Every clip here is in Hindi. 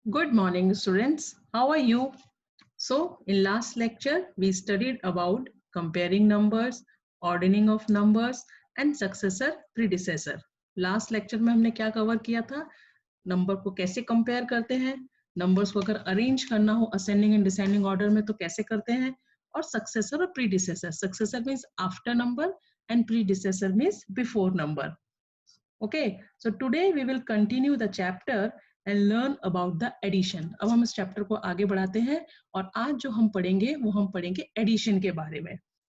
Good morning, students. How are you? So, in last lecture, we studied about comparing numbers, ordering of numbers, and successor, predecessor. Last lecture में हमने क्या कवर किया था? नंबर को कैसे कंपेयर करते हैं, नंबर्स को अगर अरेंज करना हो असेंडिंग एंड डिसेंडिंग ऑर्डर में तो कैसे करते हैं, और सक्सेसर और predecessor. Successor means after number and predecessor means before number. Okay, so today we will continue the chapter and learn about the addition. अब हम इस चैप्टर को आगे बढ़ाते हैं और आज जो हम पढ़ेंगे वो हम पढ़ेंगे एडिशन के बारे में.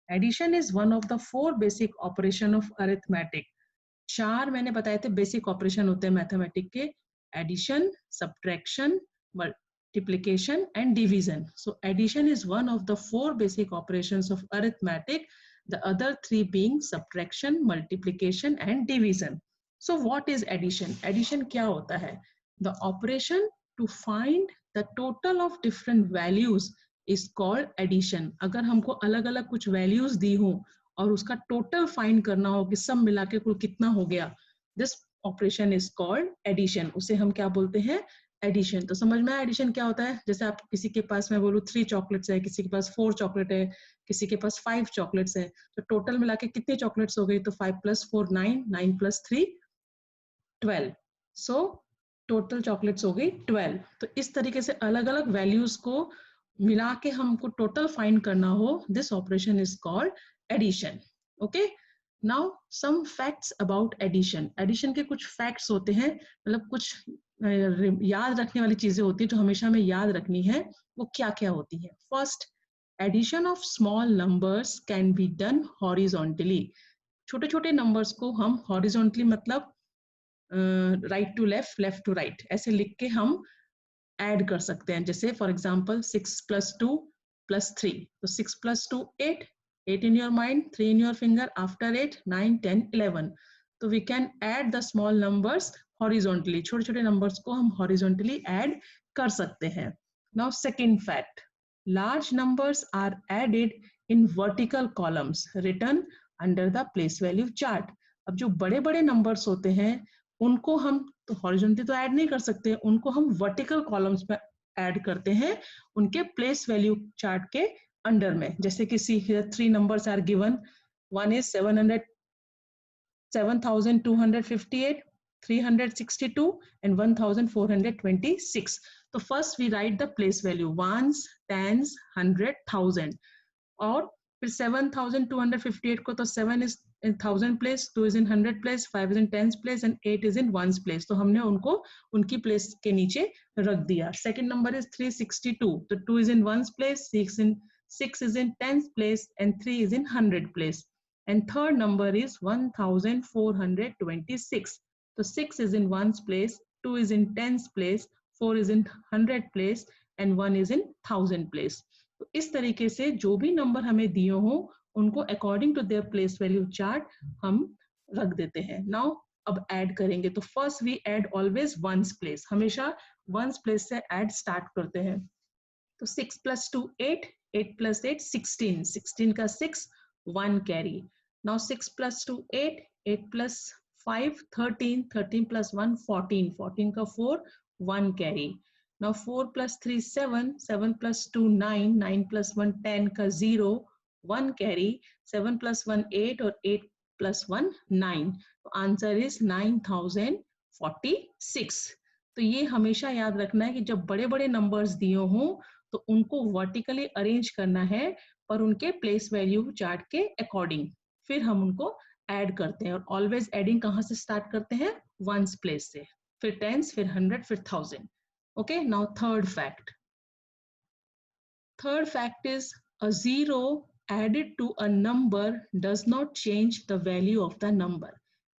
Addition is one of the four basic operation of arithmetic. चार मैंने बताए थे बेसिक ऑपरेशन होते हैं मैथमेटिक के: addition, subtraction, multiplication and division. So addition is one of the four basic operations of arithmetic, the other three being subtraction, multiplication and division. So what is addition? Addition क्या होता है? The operation to find the total of different values is called addition. अगर हमको अलग अलग कुछ values दी हो और उसका total find करना हो कि सब मिला के कुल कितना हो गया, this operation is called addition. उसे हम क्या बोलते हैं? एडिशन. तो समझ में आया एडिशन क्या होता है? जैसे आप किसी के पास मैं बोलूँ 3 चॉकलेट्स है, किसी के पास 4 चॉकलेट है, किसी के पास 5 चॉकलेट्स है, तो टोटल मिला के कितनी चॉकलेट्स हो गई? तो 5 + 4 9, 9 + 3 12. सो टोटल चॉकलेट्स हो गई 12. तो इस तरीके से अलग अलग वैल्यूज को मिला के हमको टोटल फाइंड करना हो, this operation is called addition. Okay, now some facts about addition. Addition के कुछ फैक्ट्स होते हैं, मतलब कुछ याद रखने वाली चीजें होती है जो हमेशा हमें याद रखनी है. वो क्या क्या होती है? First, addition of small numbers can be done horizontally. छोटे छोटे नंबर्स को हम हॉरिजॉन्टली मतलब right to left, left to right ऐसे लिख के हम ऐड कर सकते हैं. जैसे फॉर एग्जांपल 6 + 2 + 3. तो 6 + 2 8, 8 in your mind, 3 in your finger, after 8 9 10 11. तो we can add the small numbers horizontally. छोटे छोटे नंबर्स को हम horizontally ऐड कर सकते हैं. Now second fact, large numbers are added in vertical columns written under the place value chart. अब जो बड़े बड़े नंबर्स होते हैं उनको हम तो हॉरिजॉन्टली तो ऐड नहीं कर सकते, उनको हम वर्टिकल कॉलम्स पे ऐड करते हैं उनके प्लेस वैल्यू चार्ट के अंडर में. जैसे कि see here 3 numbers are given. One is 7,258, 362 and 1,426. तो first we write the place value ones, tens, 100, 1000. और फिर 7,258 को तो 7 is in 1000 place, 2 is in 100 place, 5 is in 10s place and 8 is in 1s place. तो हमने उनको उनकी प्लेस के नीचे रख दिया. Second number is 362. तो 2 is in 1s place, 6 is in 10s place and 3 is in 100 place. And third number is 1,426. तो 6 is in 1s place, 2 is in 10s place, 4 is in 100 place and 1 is in 1000 place. तो इस तरीके से जो भी नंबर हमें दिए हो उनको according to their place value chart हम रख देते हैं. नाउ अब ऐड करेंगे तो first we add always ones place. हमेशा वंस प्लेस से ऐड स्टार्ट करते हैं. तो 6 + 2 8, 8 + 8 16, 16 का 6 1 कैरी. नाउ 6 + 2 8, 8 + 5 13, 13 + 1 14, 14 का 4 1 कैरी. Now 4 + 3 7, 7 + 2 9, 9 + 1 10 का 0 1 carry, 7 + 1 8 और 8 + 1 9. तो आंसर इज 9046. तो ये हमेशा याद रखना है कि जब बड़े बड़े नंबर्स दिए हों तो उनको वर्टिकली अरेंज करना है पर उनके प्लेस वैल्यू चार्ट के अकॉर्डिंग. फिर हम उनको ऐड करते हैं और ऑलवेज एडिंग कहाँ से स्टार्ट करते हैं? वंस प्लेस से, फिर टेंस, फिर 100, फिर 1000. Okay, now third fact. Third fact is a zero added to a number does not change the value of the number.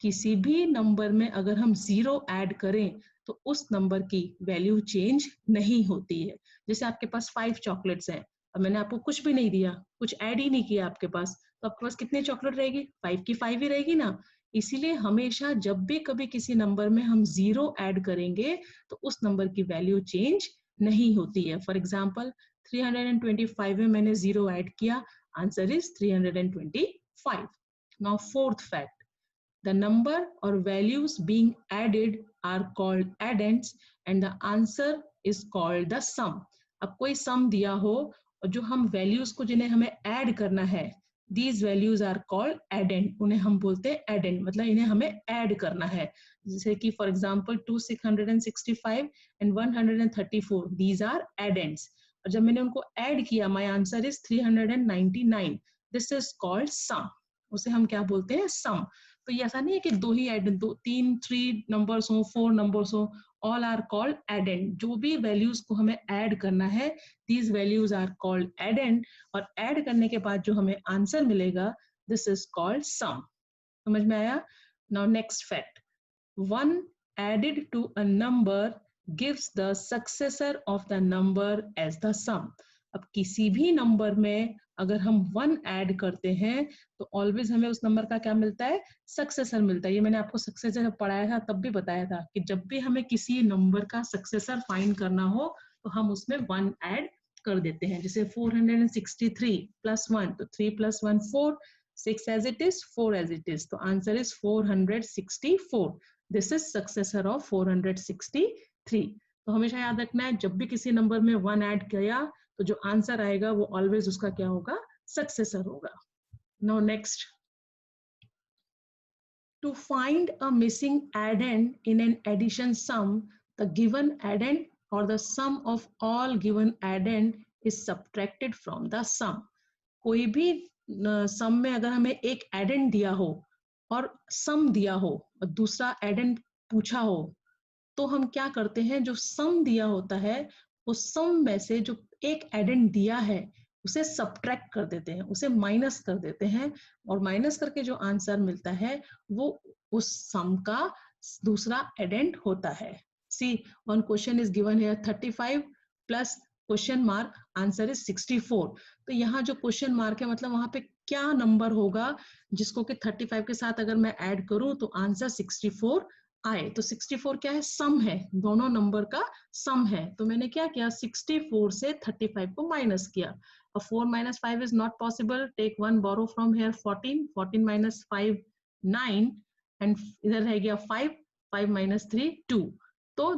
किसी भी नंबर में अगर हम जीरो ऐड करें तो उस नंबर की वैल्यू चेंज नहीं होती है. जैसे आपके पास 5 चॉकलेट्स हैं, अब मैंने आपको कुछ भी नहीं दिया, कुछ ऐड ही नहीं किया आपके पास, तो आपके पास कितनी चॉकलेट रहेगी? 5 की 5 ही रहेगी ना. इसीलिए हमेशा जब भी कभी किसी नंबर में हम जीरो ऐड करेंगे तो उस नंबर की वैल्यू चेंज नहीं होती है. फॉर एग्जाम्पल 325 में मैंने जीरो ऐड किया, answer is 325. Now fourth fact, the number or values being added are called addends and the answer is called the sum. अब कोई sum दिया हो और जो हम values को जिन्हें हमें add करना है, these values are called addend. उन्हें हम बोलते हैं addend, मतलब इन्हें हमें add करना है. जैसे कि for example 2665 and 134, these are addends. और जब मैंने उनको add किया, my answer is 399. This is called sum. उसे हम क्या बोलते हैं? sum. तो ये ऐसा नहीं है कि दो ही addend, दो, तीन, 3 numbers हो, 4 numbers हो, all are called addend. जो भी values को हमें add करना है, these values are called addend. और add करने के बाद जो हमें answer मिलेगा, this is called sum. समझ में आया? Now next fact. 1 added to a number gives the successor of the number as the sum. अब किसी भी नंबर में अगर हम 1 ऐड करते हैं तो ऑलवेज हमें उस नंबर का क्या मिलता है? सक्सेसर मिलता है. ये मैंने आपको सक्सेसर जब पढ़ाया था तब भी बताया था कि जब भी हमें किसी नंबर का सक्सेसर फाइंड करना हो तो हम उसमें 1 ऐड कर देते हैं. जैसे 463 प्लस 1, तो 3 plus 1 4, 6 as it is, 4 as it is. तो answer is 464. This is successor of 463. तो हमेशा याद रखना है जब भी किसी नंबर में 1 ऐड किया तो जो आंसर आएगा वो ऑलवेज उसका क्या होगा? सक्सेसर होगा. Now next. To find a missing addend in an addition sum, the given addend or the sum of all given addend is subtracted from the sum. कोई भी सम में अगर हमें एक एडेंड दिया हो और सम दिया हो और दूसरा एडेंड पूछा हो तो हम क्या करते हैं? जो सम दिया होता है उस सम में से जो एक एडेंड दिया है उसे सब्ट्रैक्ट कर देते हैं, उसे माइनस कर देते हैं और माइनस करके जो आंसर मिलता है वो उस सम का दूसरा एडेंड होता है. C one question is given here 35 plus question mark, answer is 64. तो यहाँ जो क्वेश्चन मार्क है मतलब वहां पे क्या नंबर होगा जिसको कि 35 के साथ अगर मैं ऐड करूं तो आंसर 64 आए. तो 64 क्या है? सम है, दोनों नंबर का सम है. तो मैंने क्या किया? 64 से 35 को माइनस किया. 4 minus 5 is not possible. Take 1, borrow from here 14. 14 minus 5 9 and इधर रह गया 5. 5 minus 3 2. तो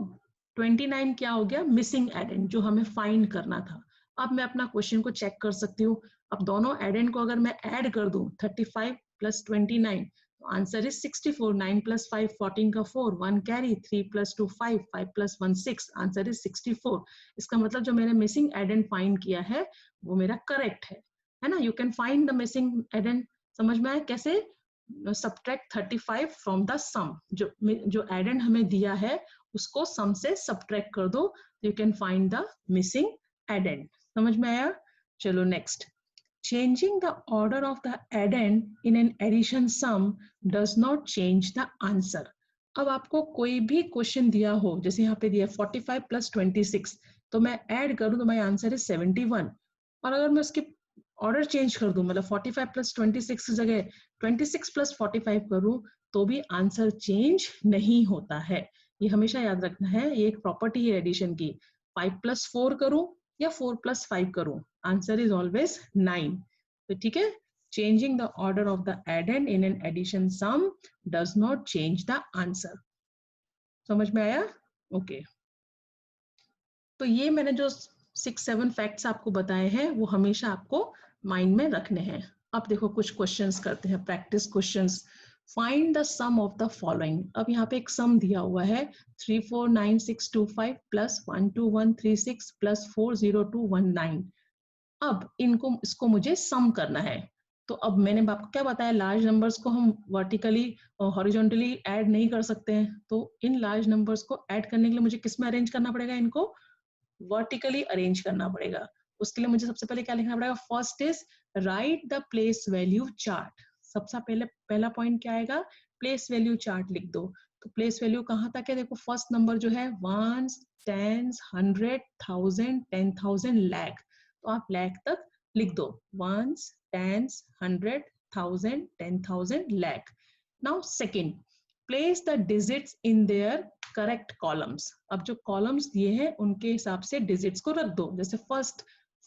29 क्या हो गया? मिसिंग एडेंड जो हमें फाइंड करना था. अब मैं अपना क्वेश्चन को चेक कर सकती हूँ. अब दोनों एडेंड को अगर मैं ऐड कर दूं 35 प्लस 29 तो आंसर इज 64. 9 प्लस 5 14 का 4, 1 carry, 3 plus 2 5, 5 plus 1 6, answer is 64. इसका मतलब जो मैंने मिसिंग एडेंड फाइंड किया है वो मेरा करेक्ट है ना? You can find the missing addend. समझ में आया कैसे? सब्ट्रैक्ट 35 फ्रॉम द सम. जो एडेंड हमें दिया है उसको सम से सब्ट्रैक्ट कर दो, you can find the missing addend. समझ में आया? चलो next. Changing the order of the addend in an addition sum does not change the answer. अब आपको कोई भी क्वेश्चन दिया हो, जैसे यहाँ पे दिया 45 प्लस 26, तो मैं ऐड करूँ तो मेरा आंसर है 71. और अगर मैं उसकी ऑर्डर चेंज कर दूं, मतलब 45 प्लस 26 की जगह 26 प्लस 45 करूं तो भी आंसर चेंज नहीं होता है. ये हमेशा याद रखना है, ये एक प्रॉपर्टी है एडिशन की. 5 प्लस 4 करूं या 4 प्लस 5 करूं, आंसर इज ऑलवेज 9. तो ठीक है, changing the order of the addend in an addition sum does not change the answer. समझ में आया? ओके. तो ये मैंने जो 6-7 फैक्ट्स आपको बताए हैं वो हमेशा आपको माइंड में रखने हैं. अब देखो कुछ क्वेश्चंस करते हैं, practice questions. Find the sum of the following. अब यहाँ पे एक सम दिया हुआ है 349625 प्लस 12136 प्लस 40219. अब इसको मुझे सम करना है. तो अब मैंने आपको क्या बताया, लार्ज नंबर्स को हम वर्टिकली और हॉरिजॉन्टली ऐड नहीं कर सकते हैं. तो इन लार्ज नंबर्स को ऐड करने के लिए मुझे किस में अरेंज करना पड़ेगा? इनको वर्टिकली अरेंज करना पड़ेगा. उसके लिए मुझे सबसे पहले क्या लिखना पड़ेगा? First is right the place value chart. सबसे पहला पॉइंट क्या आएगा? प्लेस वैल्यू चार्ट लिख दो. तो प्लेस वैल्यू कहाँ तक है? देखो फर्स्ट नंबर जो है 1, 10, 100, 1000, 10,000, लाख. तो आप लाख तक लिख दो. 1, 10, 100, 1000, 10,000, lakh. Now second, place the digits in their correct columns. अब जो कॉलम्स दिए हैं उनके हिसाब से डिजिट्स को रख दो. जैसे फर्स्ट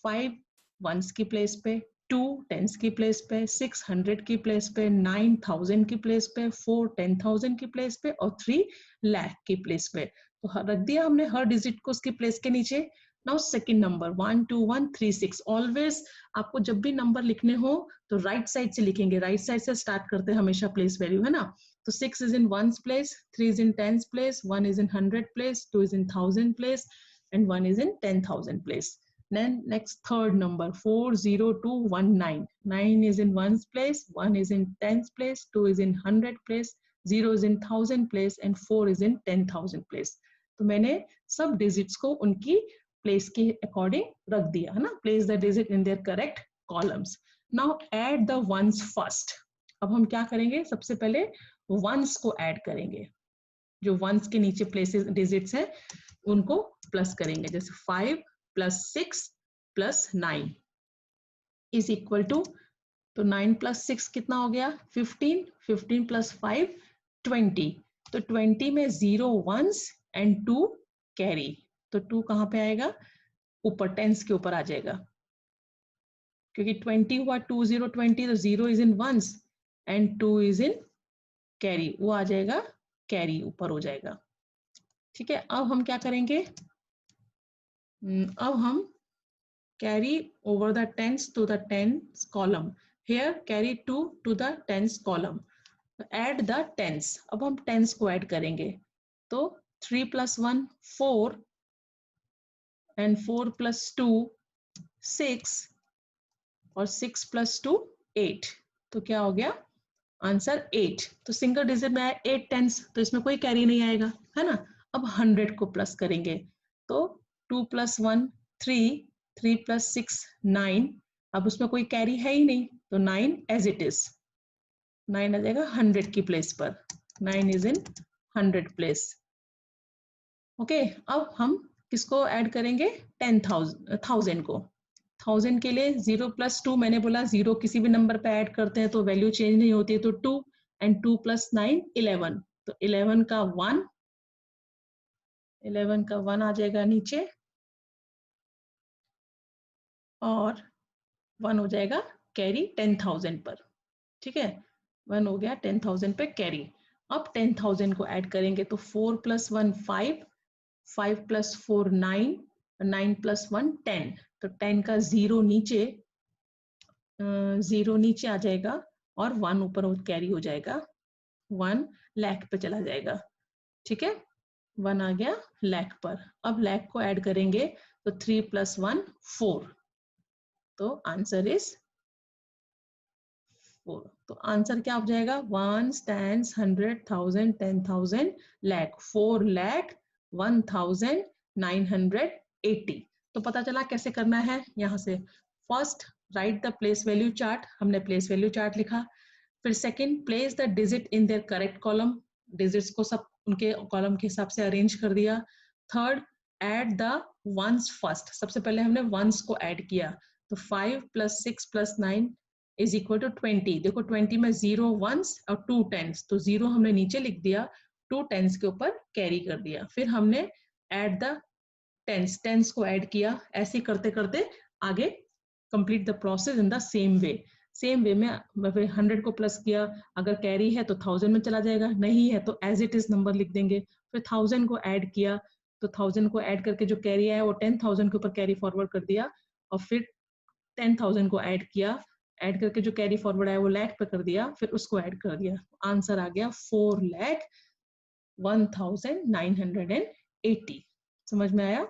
5 वंस की प्लेस पे, 2 टेंस की प्लेस पे, 6 100 की प्लेस पे, 9 1000 की प्लेस पे, 4 10,000 की प्लेस पे और 3 लाख की प्लेस पे. तो रख दिया हमने हर डिजिट को उसके प्लेस के नीचे। Now second number 1 2 1 3 6। ऑलवेज आपको जब भी नंबर लिखने हो तो राइट साइड से लिखेंगे, राइट साइड से स्टार्ट करते हैं हमेशा प्लेस वैल्यू, है ना। तो 6 is in ones place, 3 is in tens place, 1 is in 100 place, 2 is in 1000 place, and 1 is in 10,000 place. Then next third number 40219. 9 is in ones place, 1 is in tens place, 2 is in 100 place, 0 is in 1000 place, and 4 is in 10,000 place. तो मैंने सब डिजिट्स को उनकी प्लेस के अकॉर्डिंग रख दिया, है ना। Place the digit in their correct columns. Now add the ones first. अब हम क्या करेंगे, सबसे पहले वंस को ऐड करेंगे। जो वंस के नीचे प्लेसेस डिजिट्स हैं उनको प्लस करेंगे। जैसे 5 + 6 + 9 इज इक्वल टू, तो 9 + 6 कितना हो गया 15, 15 + 5 20। तो 20 में 0 वंस एंड 2 कैरी, तो 2 कहाँ पे आएगा, ऊपर टेंस के ऊपर आ जाएगा, क्योंकि 20 हुआ 2 0 20, तो 0 is in ones and 2 is in carry, वो आ जाएगा कैरी ऊपर हो जाएगा। ठीक है, अब हम क्या करेंगे, अब हम carry over the tens to the tens column. Here carry 2 to the tens column, add the tens. अब हम टेंस को ऐड करेंगे, तो 3 + 1 4 and 4 + 2 6 और 6 + 2 8। तो क्या हो गया आंसर 8। तो सिंगल डिजिट में आया 8 टेंस, तो इसमें कोई कैरी नहीं आएगा, है ना। अब 100 को प्लस करेंगे, तो 2 + 1 3, 3 + 6 9। अब उसमें कोई कैरी है ही नहीं, तो 9 एज इट इज, 9 आ जाएगा 100 की प्लेस पर, 9 इज इन 100 प्लेस। ओके, अब हम किसको ऐड करेंगे, 10,000 को। 1000 के लिए 0 + 2, मैंने बोला 0 किसी भी नंबर पे ऐड करते हैं तो वैल्यू चेंज नहीं होती है, तो 2 एंड 2 + 9 11। तो 11 का 1, 11 का 1 आ जाएगा नीचे, और 1 हो जाएगा कैरी 10,000 पर। ठीक है, 1 हो गया 10,000 पे कैरी। अब 10,000 को ऐड करेंगे, तो 4 + 1 5, 5 + 4 9, 9 + 1 10। तो 10 का 0 नीचे, 0 नीचे आ जाएगा और 1 ऊपर कैरी हो जाएगा, 1 लाख पे चला जाएगा। ठीक है, 1 आ गया लाख पर। अब लाख को ऐड करेंगे, तो 3 + 1 4, तो आंसर इज 4। तो आंसर क्या हो जाएगा, 1 10 100 1000 10,000 लाख, 4 लाख 1980। तो पता चला कैसे करना है। यहाँ से first right the place value chart, हमने प्लेस वैल्यू चार्ट लिखा। फिर second place the digit in their correct column, digits को सब उनके कॉलम के हिसाब से अरेंज कर दिया। Third add the ones first, सबसे पहले हमने वंस को ऐड किया, तो 5 + 6 + 9 इज इक्वल टू 20। देखो 20 में 0 वंस और 2 टेंस, तो 0 हमने नीचे लिख दिया, 2 टेंस के ऊपर कैरी कर दिया। फिर हमने ऐड द टेंस, टेंस को ऐड किया। ऐसे करते करते आगे complete the process in the same way. Same way में 100 को प्लस किया, अगर कैरी है तो 1000 में चला जाएगा, नहीं है तो एज इट इज नंबर लिख देंगे। फिर 1000 को ऐड किया, तो 1000 को ऐड करके जो कैरी आया वो 10,000 के ऊपर कैरी फॉरवर्ड कर दिया, और फिर 10,000 को ऐड किया, ऐड करके जो कैरी फॉरवर्ड आया वो लाख पे कर दिया, फिर उसको ऐड कर दिया। आंसर आ गया 4,1980। समझ में आया?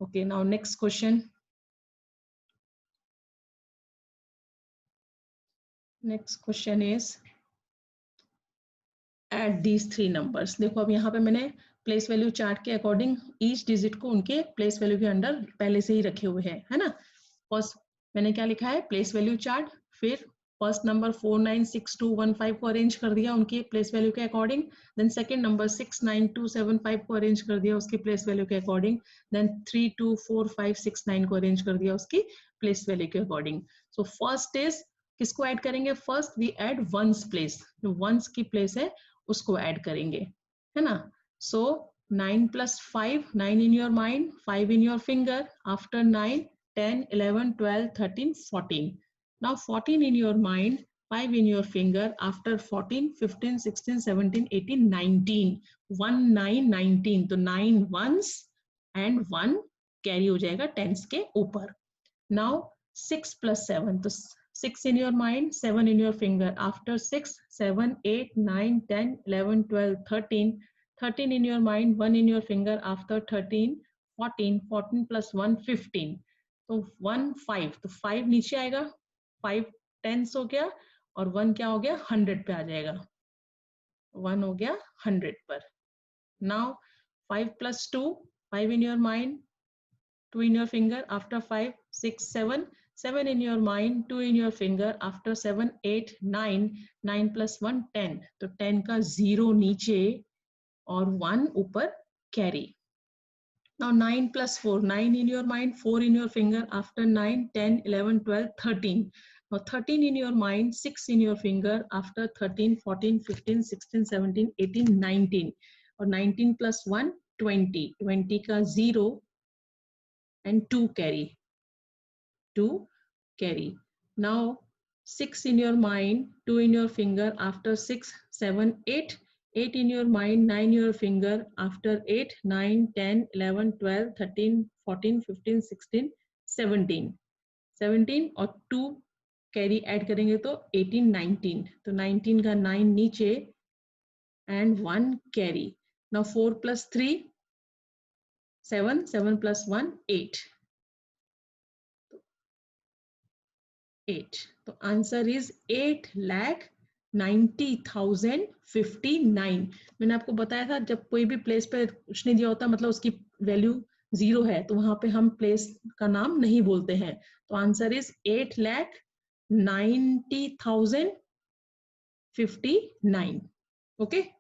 Okay, now next question. Next question is add these 3 numbers. देखो अब यहाँ पे मैंने प्लेस वैल्यू चार्ट के अकॉर्डिंग ईच डिजिट को उनके प्लेस वैल्यू के अंडर पहले से ही रखे हुए हैं, है ना। फर्स्ट मैंने क्या लिखा है, प्लेस वैल्यू चार्ट। फिर फर्स्ट नंबर 496215 को अरेंज कर दिया उनके प्लेस वैल्यू के अकॉर्डिंग। देन सेकंड नंबर 69275 को अरेंज कर दिया उसकी प्लेस वैल्यू के अकॉर्डिंग। देन 324569 को अरेंज कर दिया उसकी प्लेस वैल्यू के अकॉर्डिंग। सो फर्स्ट इज, किसको ऐड करेंगे, first we add ones place, जो वंस की प्लेस है उसको ऐड करेंगे, है ना। सो 9 + 5, 9 in your mind, 5 in your finger. After 9 10 11 12 13 14. Now 14 in your mind, 5 in your finger after 14, 15, 16, 17, 18, 19. 1, 9, 19. तो 9 ones and 1 carry हो जाएगा tens के ऊपर. Now 6 plus 7. तो 6 in your mind, 7 in your finger. After 6, 7, 8, 9, 10, 11, 12, 13. 13 in your mind, 1 in your finger. After 13, 14, 14 plus 1, 15. तो 1, 5. तो 5 नीचे आएगा. 5 tens हो गया. और 1 क्या हो गया 100 पे आ जाएगा. 1 हो गया 100 पर. Now 5 plus 2, 5 in your mind, 2 in your finger. After 5, 6, 7, 7 in your mind, 2 in your finger. After 7, 8, 9, 9 plus 1, 10. तो 10 का 0 नीचे और 1 ऊपर carry. Now 9 plus 4, 9 in your mind, 4 in your finger. After 9, 10, 11, 12, 13. Now 13 in your mind, 6 in your finger. After 13, 14, 15, 16, 17, 18, 19. और 19 plus 1, 20. 20 का 0 and 2 carry. 2 carry. Now 6 in your mind, 2 in your finger. After 6, 7, 8. 8 in your mind, 9 in your finger. After 8, 9, 10, 11, 12, 13, 14, 15, 16, 17. 17 और 2 कैरी ऐड करेंगे तो 18, 19. तो 19 का 9 नीचे and 1 carry. Now 4 plus 3, 7. 7 plus 1, 8. 8. तो आंसर इज 8,90,059. मैंने आपको बताया था जब कोई भी प्लेस पे कुछ नहीं दिया होता मतलब उसकी वैल्यू 0 है तो वहां पे हम प्लेस का नाम नहीं बोलते हैं. तो answer is 8,90,059. Okay.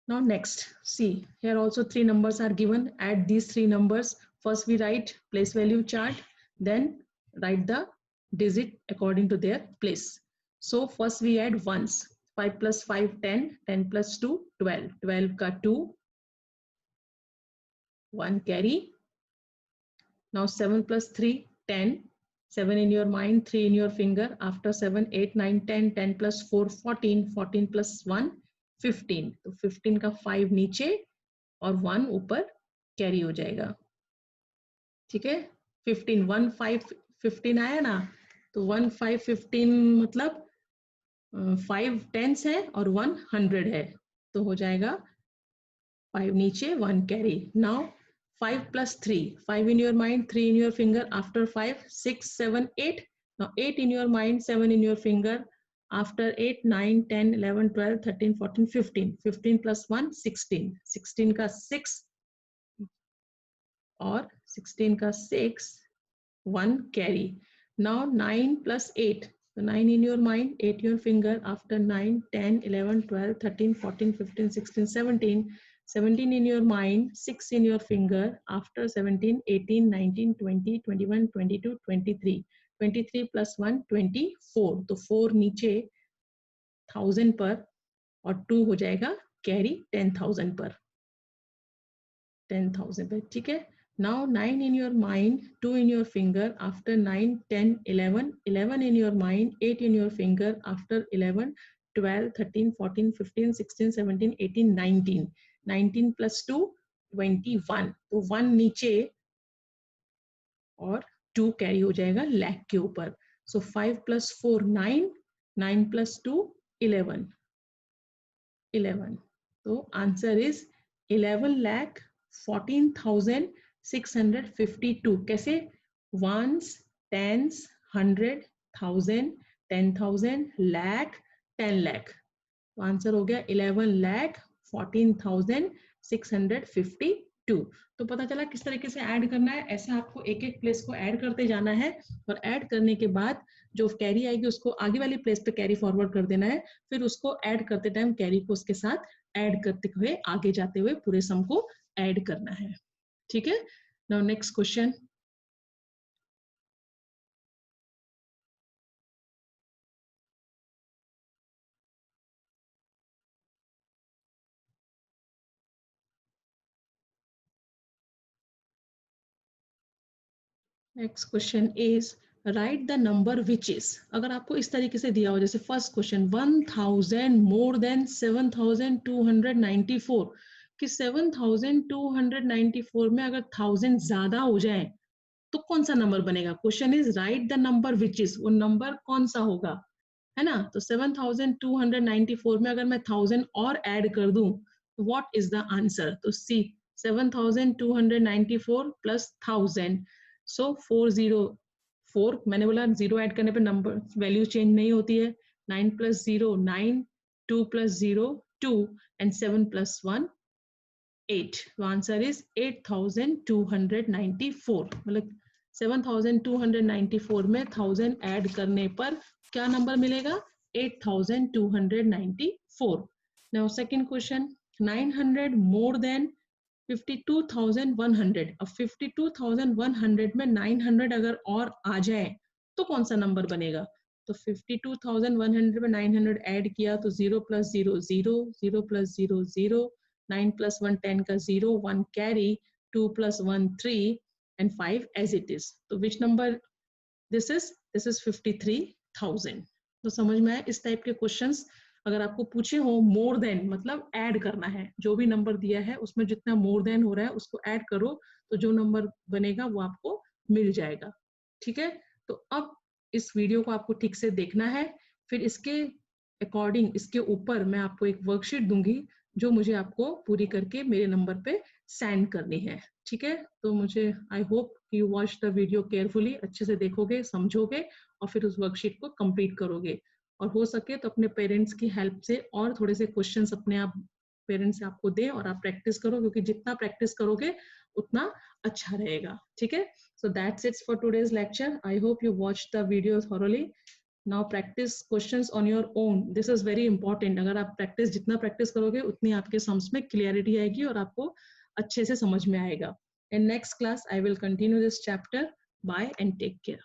Now next, see here also 3 numbers are given. Add these 3 numbers. First we write place value chart, then write the digit according to their place. So first we add ones. 5 plus 5, 10. 10 plus 2, 12. 12 ka 2. 1 carry. Now 7 plus 3, 10. 7 in your mind, 3 in your finger. After 7, 8, 9, 10. 10 plus 4, 14. 14 plus 1, 15. तो 15 का 5 नीचे और 1 ऊपर कैरी हो जाएगा. ठीक है. 15 1 5 15 आया ना. तो 1 5 15 मतलब 5 टेंस है और 1 100 है तो हो जाएगा 5 नीचे 1 carry. Now 5 plus 3, 5 in your mind, 3 in your finger. After 5, 6, 7, 8. Now 8 in your mind, 7 in your finger. After 8, 9, 10, 11, 12, 13, 14, 15. 15 plus 1, 16. 16 का 6 और 16 का 6, 1 carry. Now 9 plus 8. So 9 in your mind, 8 your finger. After 9, 10, 11, 12, 13, 14, 15, 16, 17. 17 in your mind, 6 in your finger. After 17, 18, 19, 20, 21, 22, 23. 23 plus 1, 24. तो 4 नीचे 1000 पर और 2 हो जाएगा कैरी 10,000 पर. 10,000 पर. ठीक है. Now 9 in your mind, 2 in your finger. After 9, 10, 11. 11 in your mind, 8 in your finger. After 11, 12, 13, 14, 15, 16, 17, 18, 19. 19 plus 2, 21. तो 1 नीचे और 2 कैरी हो जाएगा लैख के ऊपर. So 5 plus 4, 9. 9 plus 2, 11. 11. तो आंसर इज 11,14,652. कैसे? Ones, tens, 100, 1000, 10,000, lakh, 10 lakh. तो आंसर हो गया 11,14,652. तो पता चला किस तरीके से ऐड करना है. ऐसे आपको एक एक प्लेस को ऐड करते जाना है और ऐड करने के बाद जो कैरी आएगी उसको आगे वाली प्लेस पे कैरी फॉरवर्ड कर देना है. फिर उसको ऐड करते टाइम कैरी को उसके साथ ऐड करते हुए आगे जाते हुए पूरे सम को ऐड करना है. ठीक है. Now next question. Next question is right the number which is, अगर आपको इस तरीके से दिया हो, जैसे फर्स्ट क्वेश्चन 1000 मोर देन 7294, कि 7294 में अगर 1000 ज्यादा हो जाए तो कौन सा नंबर बनेगा। Question is right the number which is, वो नंबर कौन सा होगा, है ना। तो 7294 में अगर मैं 1000 और ऐड कर दूं तो व्हाट इज द आंसर। तो सी 7294 प्लस 1000, सो 404, मैंने बोला जीरो ऐड करने पे नंबर वैल्यू चेंज नहीं होती है। 9 प्लस 0 9, 2 प्लस 0 2, एंड 7 प्लस 1 8। तो आंसर इज 8294, मतलब 7294 में 1000 ऐड करने पर क्या नंबर मिलेगा, 8294। Now second question 900 more than 52100, अब 52100 में 900 अगर और आ जाए तो कौन सा नंबर बनेगा। तो 52100 में 900 ऐड किया तो 0 प्लस 0 0, 0 प्लस 0 0, 9 प्लस 1 10 का 0, 1 carry, 2 plus 1 3, and 5 as it is. तो विच नंबर दिस इज 53000। तो समझ में आया। इस टाइप के क्वेश्चंस अगर आपको पूछे हो, मोर देन मतलब ऐड करना है, जो भी नंबर दिया है उसमें जितना मोर देन हो रहा है उसको ऐड करो, तो जो नंबर बनेगा वो आपको मिल जाएगा। ठीक है, तो अब इस वीडियो को आपको ठीक से देखना है, फिर इसके अकॉर्डिंग इसके ऊपर मैं आपको एक वर्कशीट दूंगी जो मुझे आपको पूरी करके मेरे नंबर पे सेंड करनी है। ठीक है, तो मुझे I hope you watch the video carefully, अच्छे से देखोगे, समझोगे और फिर उस वर्कशीट को कंप्लीट करोगे। और हो सके तो अपने पेरेंट्स की हेल्प से और थोड़े से क्वेश्चंस अपने आप पेरेंट्स से आपको दे और आप प्रैक्टिस करो, क्योंकि जितना प्रैक्टिस करोगे उतना अच्छा रहेगा। ठीक है, so that's it for today's lecture. I hope you watched the video thoroughly. Now practice questions on your own. This is very important. अगर आप प्रैक्टिस जितना प्रैक्टिस करोगे उतनी आपके सम्स में क्लियरिटी आएगी और आपको अच्छे से समझ में आएगा। In next class, I will continue this chapter. Bye and take care.